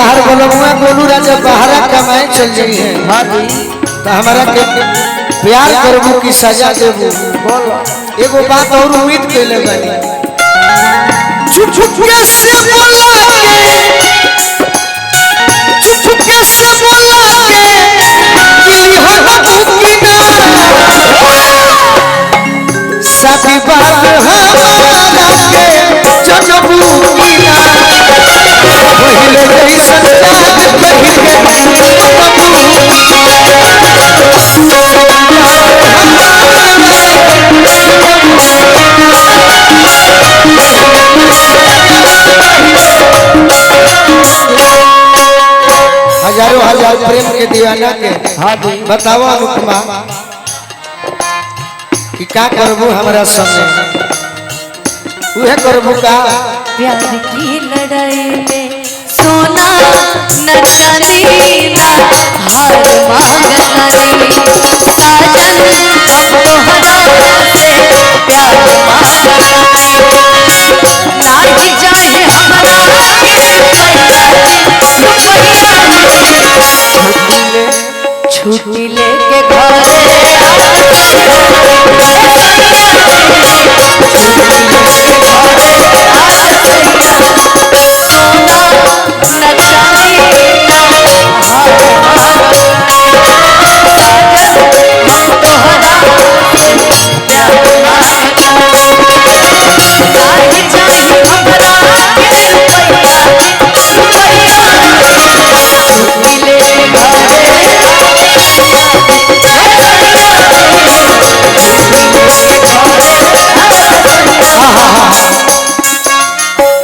तहार बोलमुआ गोलू राजा बाहर कमाए चल गई है तो हमारा के प्यार करबू की सजा देबू बोलो एगो बात और उम्मीद के ले बानी छुप छुप के से बोला के छुप छुप के से बोला के दिली हो की ना साथी बात हमारा के जनबू की ना पहले नहीं सच्चा पहले हजारों हजार प्रेम के दीवाना के बताओ अनुपमा कि का करबू हमारा संगे उहे करबू का प्यार की लड़ाई में सोना न चांदी ना हार मांगनी साजन हम तोहरा से प्यार मांगनी नाही जाए हमरा के छुट्टी लेके घरे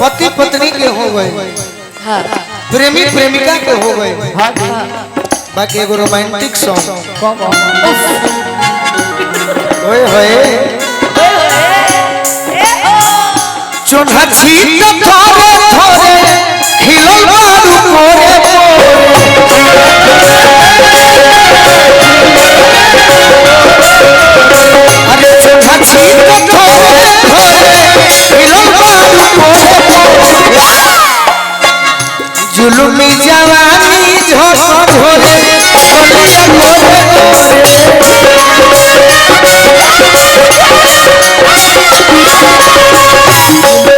पति पत्नी के हो गए प्रेमी प्रेमिका के हो गए बाकी एगो रोमांटिक सॉन्ग ओए होए चोन्हा छीट थोरे थोरे खिलल बारू कोरे अरे चोन्हा छीट थोरे थोरे खिलल बारू कोरे जुलुमी जवानी झोंक झोरे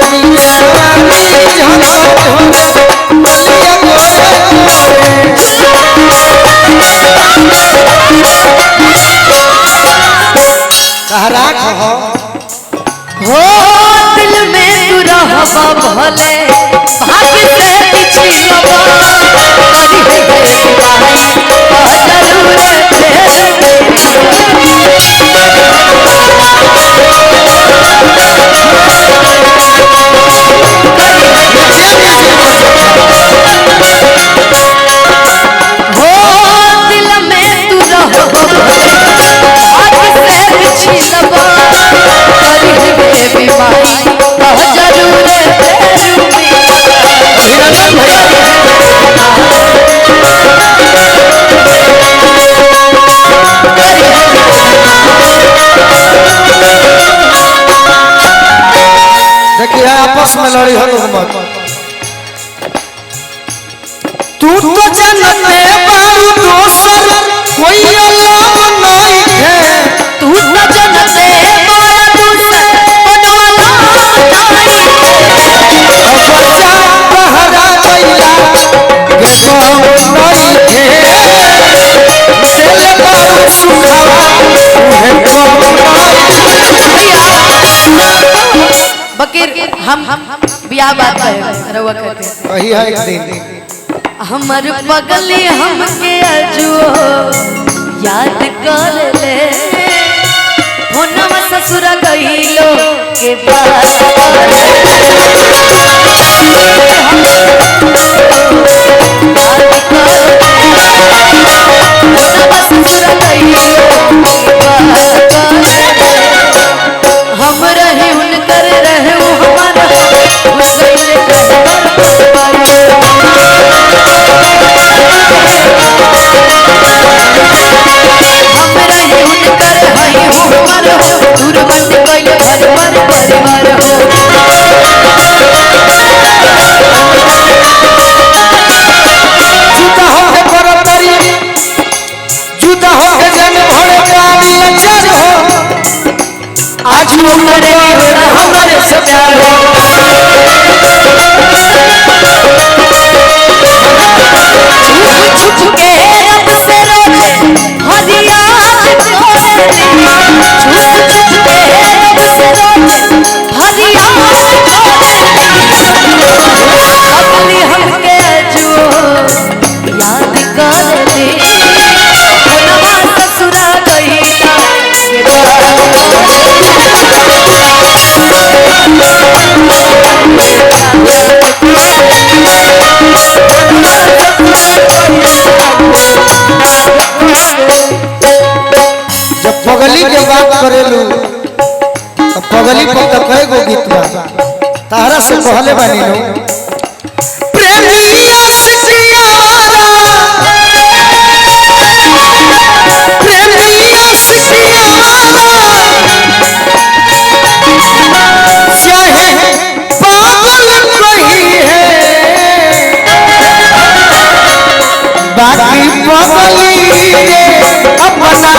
बोलिया गोरे हो दिल में तू रहबा भले भाग्य से पिछलबा करी है दीवानी जरूर हो दिल में तू रहबा भाग्य से पिछलबा करी है बीमारी जरूर देखिए आपस में लड़ी हो मत तू तो जनते बारू दोसर कोई अलग नहीं है तू तो जनते बारू दोसर बनवाला नहीं बच्चा बहरा गइला के कौन नहीं है दिल बारू सुखावा उहे कौन बकीर हम बियाह बात करें रवा करके वही है एक दिन हमर पगली हमके अजुओ याद कर ले होनवा ससुर गइलो के बाद हम रहे उनकर रहे हमारा परिवार वो करे हमारे से प्यार हो छुप के रब से रोजे हरिया छुप के रब से रोजे हरिया अपनी हमके जुओ याद कर ले नवा ससुरा गईला जब पगली के बात करेलू तो पगली पर तो कई गो गीत बा तारा से कहले बानी लो प्रेमिया सिकिया वाला प्रेमिया सिकिया वाला चाहे पागल कोई है बाकी पगली के अपना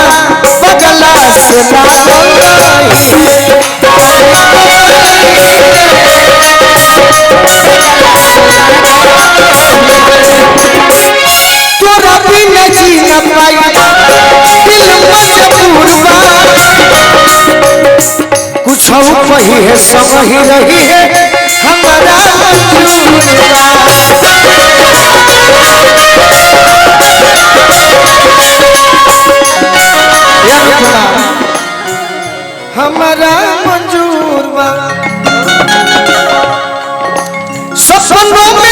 बगला से लागल तोरा बिना जी न पाई दिल मजबूर बा कुछ वही है सब ही रही है हमारा हमारा मंजूर बा सपनों में